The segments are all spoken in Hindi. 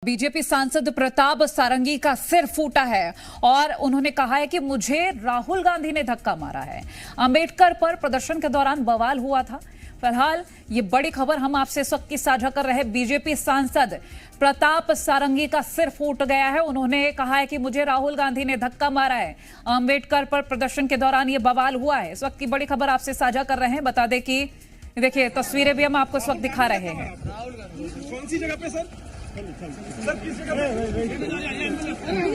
बीजेपी सांसद प्रताप सारंगी का सिर फूटा है और उन्होंने कहा है कि मुझे राहुल गांधी ने धक्का मारा है। अंबेडकर पर प्रदर्शन के दौरान बवाल हुआ था। फिलहाल ये बड़ी खबर हम आपसे इस वक्त की साझा कर रहे हैं। बीजेपी सांसद प्रताप सारंगी का सिर फूट गया है। उन्होंने कहा है कि मुझे राहुल गांधी ने धक्का मारा है। अंबेडकर पर प्रदर्शन के दौरान ये बवाल हुआ है। इस वक्त की बड़ी खबर आपसे साझा कर रहे हैं। बता दें कि देखिए तस्वीरें भी हम आपको इस वक्त दिखा रहे हैं। कौन सी जगह पे सर? सर किस जगह पे?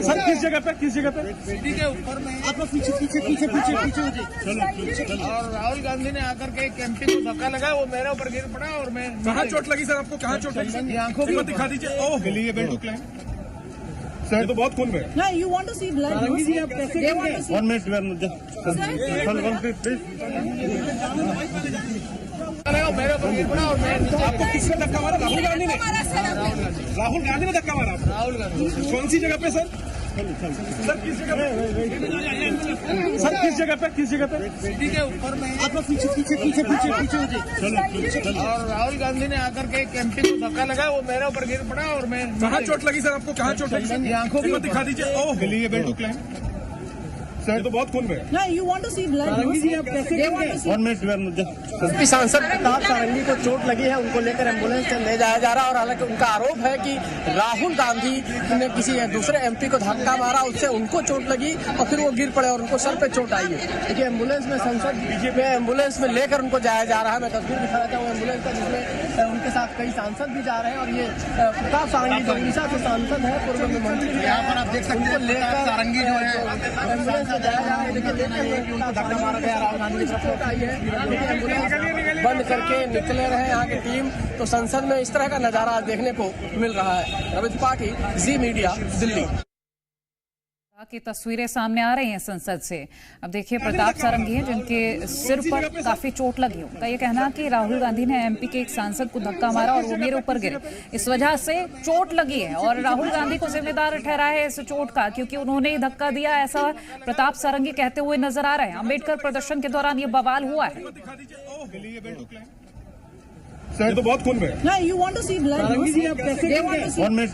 सर किस जगह पे? किस जगह पे? सीढ़ी के ऊपर में आप लोग पीछे पीछे पीछे पीछे पीछे चलो। और राहुल गांधी ने आकर के एक एमपी को धक्का लगाया, वो मेरे ऊपर गिर पड़ा और मैं कहाँ चोट लगी सर? आपको कहाँ चोट लगी? आंखों की दिखा दीजिए। ओह गली बेल्ट क्लाइम सर, तो बहुत खून में। Yeah, you want to see blood? सारंगी जी, आप कैसे They want to see. 1 minute मेरे ऊपर गिर पड़ा और मैं आपको किसने धक्का मारा? राहुल गांधी ने। राहुल गांधी ने धक्का मारा। राहुल गांधी कौन सी जगह पे सर? सर किस जगह पे? सर किस जगह पे? किस जगह पे? सीढ़ी के ऊपर में आप लोग पीछे पीछे पीछे पीछे पीछे और राहुल गांधी ने आकर के एक एमपी को धक्का लगाया, वो मेरे ऊपर गिर पड़ा और मैं कहाँ चोट लगी सर? आपको कहाँ चोट लगी? आंखों की दिखा दीजिए। ओह गली बेल्ट क्लाइम सर, तो बहुत खून में। Yeah, you want to see blood? सारंगी जी, आप कैसे They want to see. 1 minute सांसद प्रताप सारंगी को चोट लगी है, उनको लेकर एम्बुलेंस से ले जाया जा रहा है। और हालांकि उनका आरोप है कि राहुल गांधी ने किसी दूसरे एमपी को धक्का मारा, उससे उनको चोट लगी और फिर वो गिर पड़े और उनको सर पे चोट आई है। देखिए एम्बुलेंस में संसद में एम्बुलेंस में लेकर उनको जाया जा रहा है। मैं तस्वीर दिखा देता हूँ एम्बुलेंस का, जिसमें उनके साथ कई सांसद भी जा रहे हैं। और ये प्रताप सारंगी जो उड़ीसा के सांसद है, पूर्व में मंत्री, यहाँ पर आप देख सकते हैं लेकर सारंगी जो है एम्बुलेंस में जाया जा रहा है। उनको धक्का मारा गया, राहुल गांधी की तरफ आई है, एम्बुलेंस बंद करके निकले रहे यहाँ की टीम। तो संसद में इस तरह का नजारा देखने को मिल रहा है। रवि त्रिपाठी, जी मीडिया, दिल्ली। की तस्वीरें सामने आ रही हैं संसद से। अब देखिए प्रताप सारंगी हैं जिनके सिर पर काफी चोट लगी। उनका ये कहना कि राहुल गांधी ने एमपी के एक सांसद को धक्का मारा और वो मेरे ऊपर गिरे, इस वजह से चोट लगी है और राहुल गांधी को जिम्मेदार ठहराया है इस चोट का, क्योंकि उन्होंने ही धक्का दिया, ऐसा प्रताप सारंगी कहते हुए नजर आ रहे हैं। अंबेडकर प्रदर्शन के दौरान ये बवाल हुआ है। सर, तो बहुत खून में। Yeah, you want to see blood? सारंगी जी, आप कैसे They want to see. 1 minute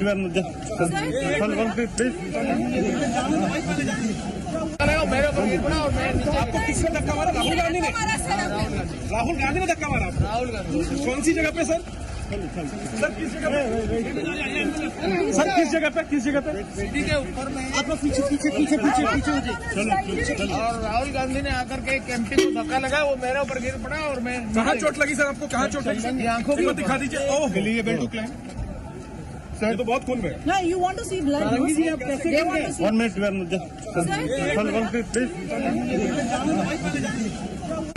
मेरे ऊपर गिर पड़ा और मैं आपको किसने धक्का मारा? राहुल गांधी ने। राहुल गांधी ने धक्का मारा। राहुल गांधी कौन सी जगह पे सर? सर किस जगह पे? सर किस जगह पे? किस जगह पे? सीढ़ी के ऊपर में आप लोग पीछे पीछे पीछे पीछे पीछे और राहुल गांधी ने आकर के एक एमपी को धक्का लगाया, वो मेरे ऊपर गिर पड़ा और मैं कहाँ चोट लगी सर? आपको कहाँ चोट लगी? आंखों की दिखा दीजिए। ओह गली बेल्ट क्लाइम सर, तो बहुत खून में। Yeah, you want to see blood? सारंगी जी, आप कैसे They want to see. 1 minute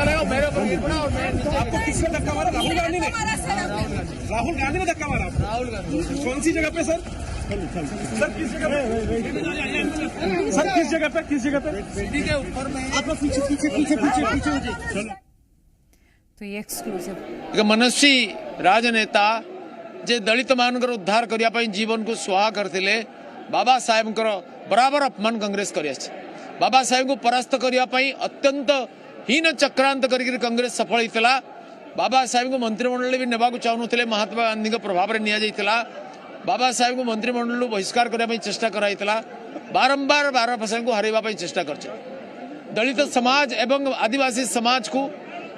मेरे ऊपर गिर पड़ा और मैं आपको किसने धक्का मारा? राहुल गांधी ने। राहुल गांधी ने धक्का मारा। राहुल गांधी कौन सी जगह पे सर? सर किस जगह पे? सर किस जगह पे? किस जगह पे? सीढ़ी के ऊपर में आप लोग पीछे पीछे पीछे पीछे पीछे तो ये एक्सक्लूसिव एक मनस्वी राजनेता जे दलित मानकर उद्धार करिया पई जीवन को सुहा करथिले, बाबा साहेबकर बराबर अपमान कांग्रेस करियाछ। बाबा साहेब को परास्त करिया पई अत्यंत हीन चक्रांत करिक कांग्रेस सफल होइतला। बाबा साहेब को मंत्रिमंडल भी नेबाकु चाहुनथिले, महात्मा गांधी के प्रभाव रे निया जाइतला। बाबा साहेब को मंत्रिमंडल बहिष्कार करिया पई चेष्टा कराइतला। बारंबार बाबा साहेब को हरेबा पई चेष्टा करछ। दलित समाज एवं आदिवासी समाज को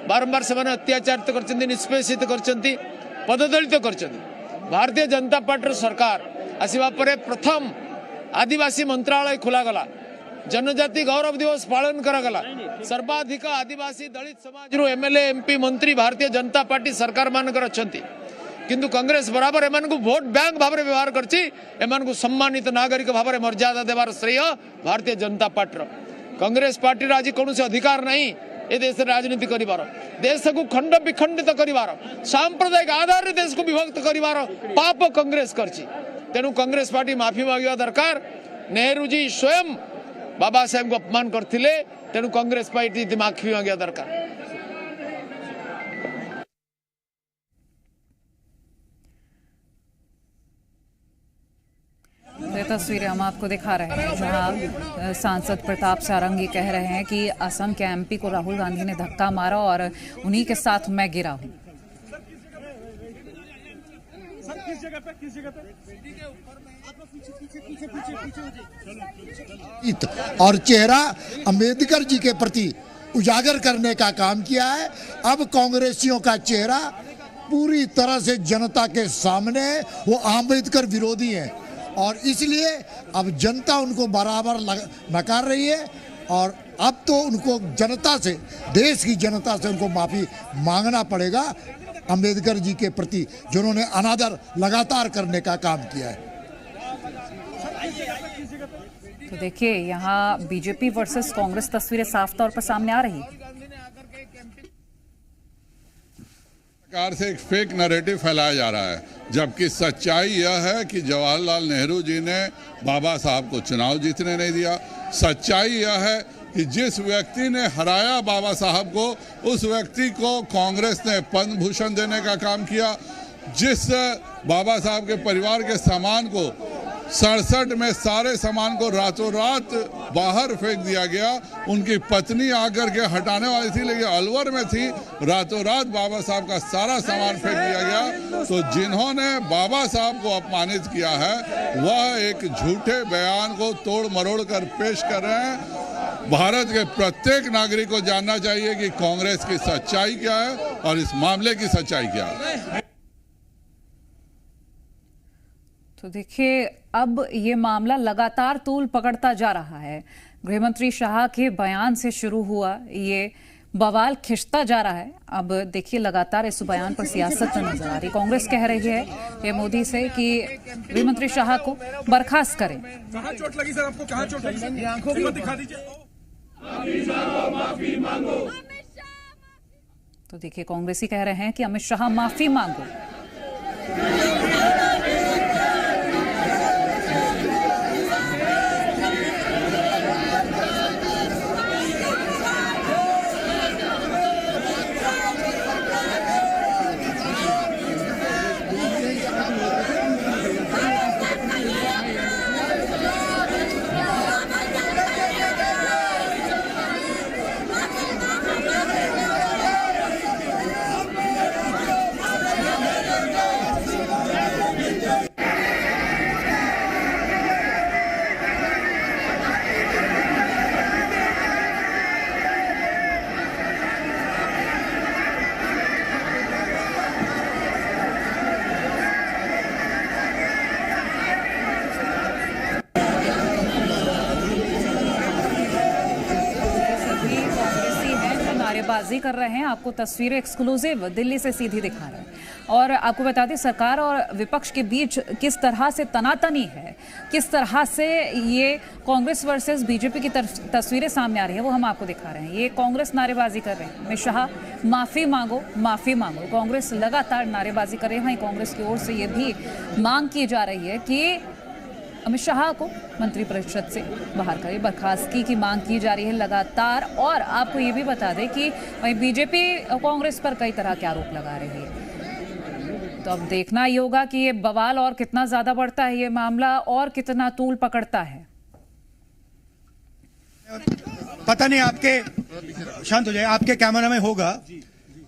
बारंबार से अत्याचारित करछन्ती, निष्पेषित करछन्ती, पददलित करछन्ती। भारतीय जनता पार्टी सरकार आसीबा परे प्रथम आदिवासी मंत्रालय खोला गला, जनजाति गौरव दिवस पालन करागला। सर्वाधिक आदिवासी दलित समाज रो एमएलए एमपी मंत्री भारतीय जनता पार्टी सरकार मानकर अछंती, किंतु कांग्रेस बराबर एमान को वोट बैंक भाव में व्यवहार करछि। एमान को सम्मानित नागरिक भाव में मर्यादा देवार श्रेय भारतीय जनता पार्टी। कांग्रेस पार्टी आज कौन से अधिकार नहीं ए देश राजनीति करिवार, देश को खंड विखंडित करिवार, सांप्रदायिक आधार देश को विभक्त करिवार पाप कांग्रेस करछि। तेणु कांग्रेस पार्टी माफी मांगिया दरकार। नेहरू जी स्वयं बाबा साहेब को अपमान करथिले, तेणु कांग्रेस पार्टी माफी मांगिया दरकार। ये तस्वीरें हम आपको दिखा रहे हैं जहां सांसद प्रताप सारंगी कह रहे हैं कि असम के एमपी को राहुल गांधी ने धक्का मारा और उन्हीं के साथ मैं गिरा हूं। किस जगह पे और चेहरा अंबेडकर जी के प्रति उजागर करने का काम किया है। अब कांग्रेसियों का चेहरा पूरी तरह से जनता के सामने है। वो अंबेडकर विरोधी हैं और इसलिए अब जनता उनको बराबर नकार रही है और अब तो उनको जनता से, देश की जनता से उनको माफी मांगना पड़ेगा अंबेडकर जी के प्रति, जिन्होंने अनादर लगातार करने का काम किया है। तो देखिए यहाँ बीजेपी वर्सेस कांग्रेस तस्वीरें साफ तौर पर सामने आ रही है। सरकार से एक फेक नैरेटिव फैलाया जा रहा है, जबकि सच्चाई यह है कि जवाहरलाल नेहरू जी ने बाबा साहब को चुनाव जीतने नहीं दिया। सच्चाई यह है कि जिस व्यक्ति ने हराया बाबा साहब को, उस व्यक्ति को कांग्रेस ने पद्म भूषण देने का काम किया। जिस बाबा साहब के परिवार के सामान को 67 में सारे सामान को रातों रात बाहर फेंक दिया गया, उनकी पत्नी आकर के हटाने वाली थी लेकिन अलवर में थी, रातों रात बाबा साहब का सारा सामान फेंक दिया गया। तो जिन्होंने बाबा साहब को अपमानित किया है वह एक झूठे बयान को तोड़ मरोड़ कर पेश कर रहे हैं। भारत के प्रत्येक नागरिक को जानना चाहिए कि कांग्रेस की सच्चाई क्या है और इस मामले की सच्चाई क्या है। तो देखिए अब ये मामला लगातार तूल पकड़ता जा रहा है। गृहमंत्री शाह के बयान से शुरू हुआ ये बवाल खिंचता जा रहा है। अब देखिए लगातार इस बयान पर सियासत नजर आ रही। कांग्रेस कह रही है ये मोदी से कि गृहमंत्री शाह को बर्खास्त करें। कहाँ चोट लगी सर आपको? कहाँ चोट लगी? आंखों को दिखा दीजिए। तो देखिए कांग्रेसी कह रहे हैं कि अमित शाह माफी मांगो। नारेबाजी कर रहे हैं। आपको तस्वीरें एक्सक्लूसिव दिल्ली से सीधी दिखा रहे हैं और आपको बता दें सरकार और विपक्ष के बीच किस तरह से तनातनी है, किस तरह से ये कांग्रेस वर्सेस बीजेपी की तस्वीरें सामने आ रही है, वो हम आपको दिखा रहे हैं। ये कांग्रेस नारेबाजी कर रहे हैं, अमित शाह माफी मांगो, माफी मांगो। कांग्रेस लगातार नारेबाजी कर रही है। वहीं कांग्रेस की ओर से ये भी मांग की जा रही है कि अमित शाह को मंत्रिपरिषद से बाहर करें, बर्खास्तगी की मांग की जा रही है लगातार। और आपको ये भी बता दें कि वहीं बीजेपी कांग्रेस पर कई तरह के आरोप लगा रही है। तो अब देखना ही होगा कि ये बवाल और कितना ज्यादा बढ़ता है, ये मामला और कितना तूल पकड़ता है। पता नहीं आपके, शांत हो जाए, आपके कैमरा में होगा।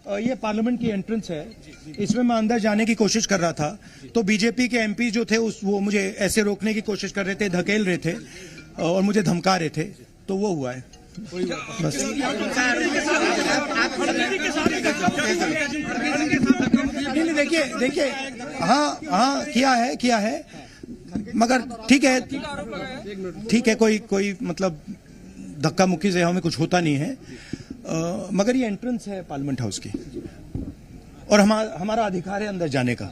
ये पार्लियामेंट की एंट्रेंस है, इसमें मैं अंदर जाने की कोशिश कर रहा था तो बीजेपी के एमपी जो थे वो मुझे ऐसे रोकने की कोशिश कर रहे थे, धकेल रहे थे और मुझे धमका रहे थे, तो वो हुआ है बस। देखिए हाँ किया है मगर ठीक है कोई मतलब धक्का मुक्की से हमें कुछ होता नहीं है, मगर ये एंट्रेंस है पार्लियामेंट हाउस की और हमारा अधिकार है अंदर जाने का।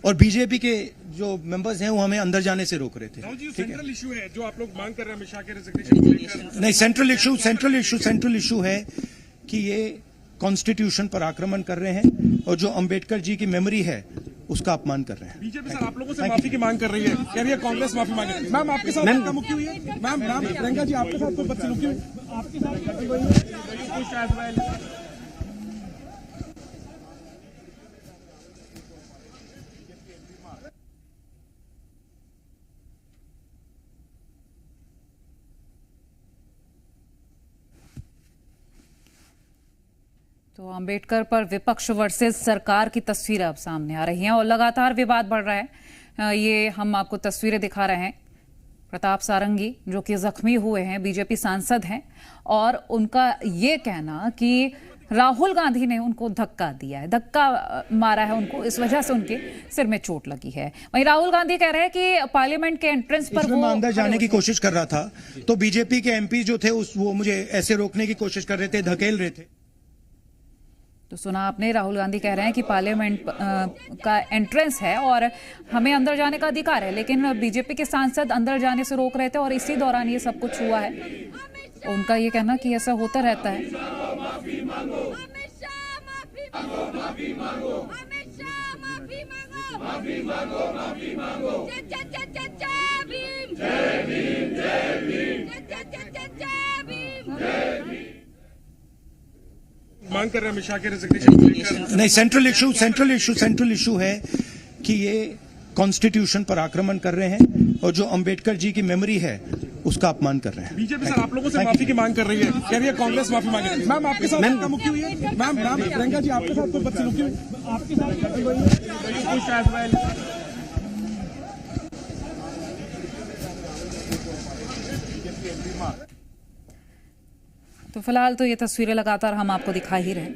और बीजेपी के जो मेंबर्स हैं वो हमें अंदर जाने से रोक रहे थे। सेंट्रल इशू है जो आप लोग मांग कर रहे हैं अमित शाह के रेजिग्नेशन को लेकर। नहीं, सेंट्रल इशू है कि ये कॉन्स्टिट्यूशन पर आक्रमण कर रहे हैं और जो अंबेडकर जी की मेमोरी है उसका अपमान कर रहे हैं। बीजेपी सर आप लोगों से माफी की मांग कर रही है, कह रही है कांग्रेस माफी मांगे। मैम आपके साथ धक्का-मुक्की हुई है? मैम प्रियंका जी आपके साथ कोई बदसलूकी हुई? आपके साथ तो तो अंबेडकर पर विपक्ष वर्सेस सरकार की तस्वीरें अब सामने आ रही हैं और लगातार विवाद बढ़ रहा है। ये हम आपको तस्वीरें दिखा रहे हैं। प्रताप सारंगी जो कि जख्मी हुए हैं, बीजेपी सांसद हैं, और उनका ये कहना कि राहुल गांधी ने उनको धक्का दिया है, धक्का मारा है उनको, इस वजह से उनके सिर में चोट लगी है। वहीं राहुल गांधी कह रहे हैं कि पार्लियामेंट के एंट्रेंस पर वो अंदर जाने की कोशिश कर रहा था, तो बीजेपी के एमपी जो थे वो मुझे ऐसे रोकने की कोशिश कर रहे थे, धकेल रहे थे। तो सुना आपने, राहुल गांधी कह रहे हैं कि पार्लियामेंट का एंट्रेंस है और हमें अंदर जाने का अधिकार है, लेकिन बीजेपी के सांसद अंदर जाने से रोक रहे थे और इसी दौरान ये सब कुछ हुआ है। उनका ये कहना कि ऐसा होता रहता है। मांग कर रहे हैं अमित शाह के रेजिग्नेशन। नहीं, सेंट्रल इशू है कि ये कॉन्स्टिट्यूशन पर आक्रमण कर रहे हैं और जो अंबेडकर जी की मेमोरी है उसका अपमान कर रहे हैं। बीजेपी सर आप लोगों से माफी की मांग कर रही है, कह रही है कांग्रेस माफी मांगे। मैम आपके साथ धक्का मुक्की हुई है? मैम प्रियंका जी आपके साथ कोई बदसलूकी हुई? आपके साथ तो फिलहाल तो ये तस्वीरें लगातार हम आपको दिखा ही रहे हैं।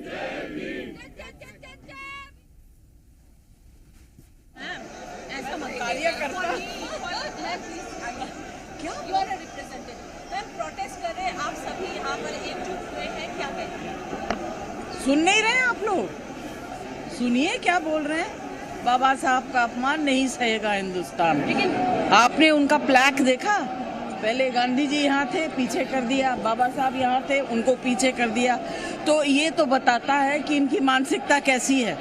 सुन नहीं रहे आप लोग? सुनिए क्या बोल रहे हैं। बाबा साहब का अपमान नहीं सहेगा हिंदुस्तान। आपने उनका प्लैक देखा? पहले गांधी जी यहाँ थे, पीछे कर दिया, बाबा साहब यहाँ थे, उनको पीछे कर दिया। तो ये तो बताता है कि इनकी मानसिकता कैसी है।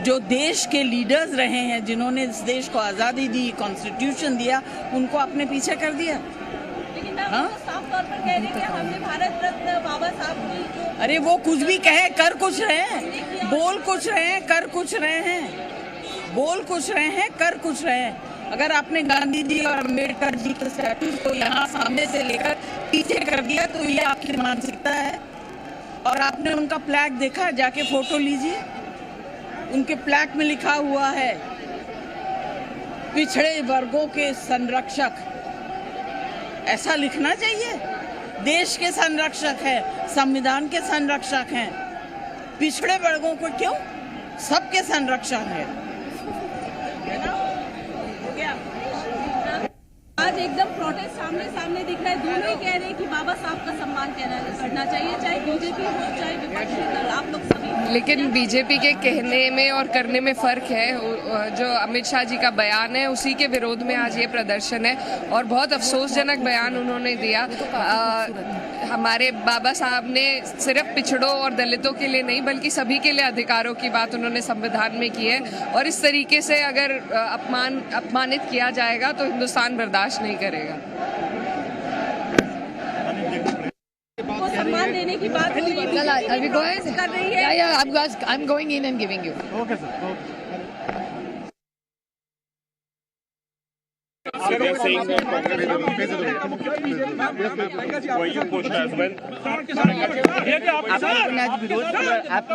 जो देश के लीडर्स रहे हैं, जिन्होंने इस देश को आज़ादी दी, कॉन्स्टिट्यूशन दिया, उनको आपने पीछे कर दिया। लेकिन साफ तौर पर कह रहे हैं कि हमने भारत रत्न बाबा साहब को, अरे वो कुछ भी कहे, कर कुछ रहे हैं, बोल कुछ रहे हैं, कर कुछ रहे हैं, बोल कुछ रहे हैं, कर कुछ रहे हैं। अगर आपने गांधी जी और अम्बेडकर जी के स्टैट्यूज को यहाँ सामने से लेकर पीछे कर दिया तो ये आपकी मानसिकता है। और आपने उनका प्लैक देखा? जाके फोटो लीजिए, उनके प्लैक में लिखा हुआ है पिछड़े वर्गों के संरक्षक। ऐसा लिखना चाहिए। देश के संरक्षक है, संविधान के संरक्षक हैं, पिछड़े वर्गों को क्यों? सबके संरक्षक है ना? आज एकदम प्रोटेस्ट सामने दिख रहा है। दोनों ही कह रहे हैं कि बाबा साहब का सम्मान करना चाहिए, चाहे बीजेपी हो चाहे विपक्षी दल, आप लोग सभी। लेकिन बीजेपी के कहने में और करने में फर्क है। जो अमित शाह जी का बयान है उसी के विरोध में आज ये प्रदर्शन है और बहुत अफसोसजनक बयान उन्होंने दिया। हमारे बाबा साहब ने सिर्फ पिछड़ों और दलितों के लिए नहीं बल्कि सभी के लिए अधिकारों की बात उन्होंने संविधान में की है और इस तरीके से अगर अपमानित किया जाएगा तो हिंदुस्तान बर्दाश्त नहीं करेगा। सम्मान देने की बात कर रही है। I am going in and giving you. Okay sir. आप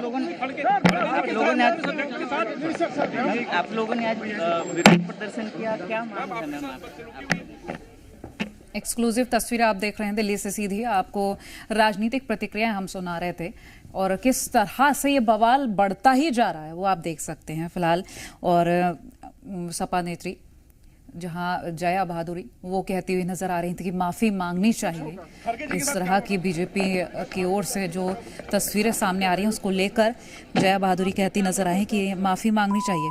लोगों ने आज विरोध प्रदर्शन किया, क्या मांग है? एक्सक्लूसिव तस्वीरें आप देख रहे हैं दिल्ली से सीधी। आपको राजनीतिक प्रतिक्रियाएं हम सुना रहे थे और किस तरह से ये बवाल बढ़ता ही जा रहा है वो आप देख सकते हैं फिलहाल। और सपा नेत्री जहां जया बहादुरी वो कहती हुई नजर आ रही थी कि माफ़ी मांगनी चाहिए। इस तरह की बीजेपी की ओर से जो तस्वीरें सामने आ रही हैं उसको लेकर जया बहादुरी कहती नजर आई कि माफ़ी मांगनी चाहिए।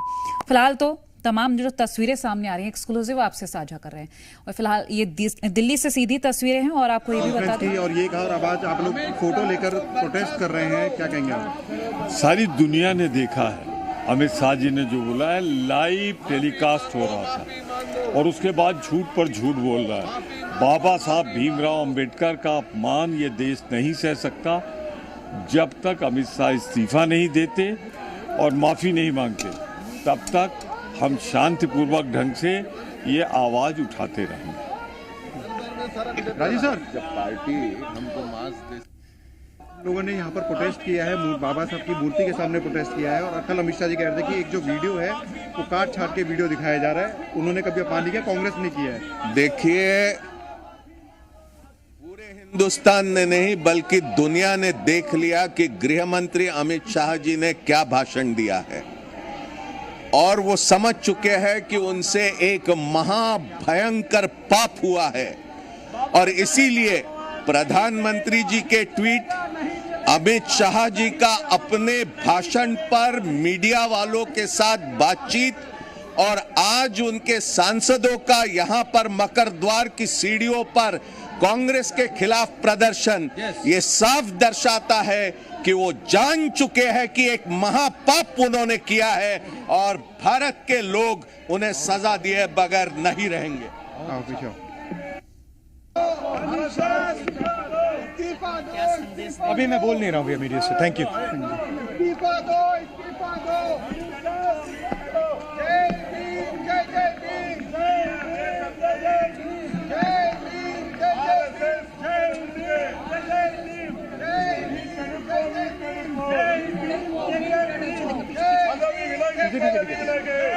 फिलहाल तो तमाम जो तस्वीरें सामने आ रही हैं एक्सक्लूसिव आपसे साझा कर रहे हैं और फिलहाल ये दिल्ली से सीधी तस्वीरें हैं और आपको ये भी बता दें। और ये कहा, अब आज आप लोग फोटो लेकर प्रोटेस्ट कर रहे हैं, क्या कहेंगे आप? सारी दुनिया ने देखा है अमित शाह जी ने जो बोला है, लाइव टेलीकास्ट हो रहा था और उसके बाद झूठ पर झूठ बोल रहा है। बाबा साहब भीमराव अंबेडकर का अपमान ये देश नहीं सह सकता जब तक अमित शाह इस्तीफा नहीं देते और माफ़ी नहीं मांगते, तब तक हम शांतिपूर्वक ढंग से ये आवाज़ उठाते रहेंगे। राजीव सर, जब पार्टी हमको मास लोगों ने यहाँ पर प्रोटेस्ट किया है, बाबा साहब की मूर्ति के सामने प्रोटेस्ट किया है, और कल अमित शाह जी कह रहे थे कि एक जो वीडियो है वो काट छाट के वीडियो दिखाया जा रहा है, उन्होंने कभी अपमान नहीं किया, कांग्रेस ने किया है। देखिए, पूरे हिंदुस्तान ने नहीं बल्कि दुनिया ने देख लिया कि गृह मंत्री अमित शाह जी ने क्या भाषण दिया है, और वो समझ चुके हैं कि उनसे एक महाभयंकर पाप हुआ है। और इसीलिए प्रधानमंत्री जी के ट्वीट, अमित शाह जी का अपने भाषण पर मीडिया वालों के साथ बातचीत, और आज उनके सांसदों का यहां पर मकर द्वार की सीढ़ियों पर कांग्रेस के खिलाफ प्रदर्शन, ये साफ दर्शाता है कि वो जान चुके हैं कि एक महापाप उन्होंने किया है, और भारत के लोग उन्हें सजा दिए बगैर नहीं रहेंगे। अभी मैं बोल नहीं रहा हूँ भैया मीडिया से। Thank you. ठीक है।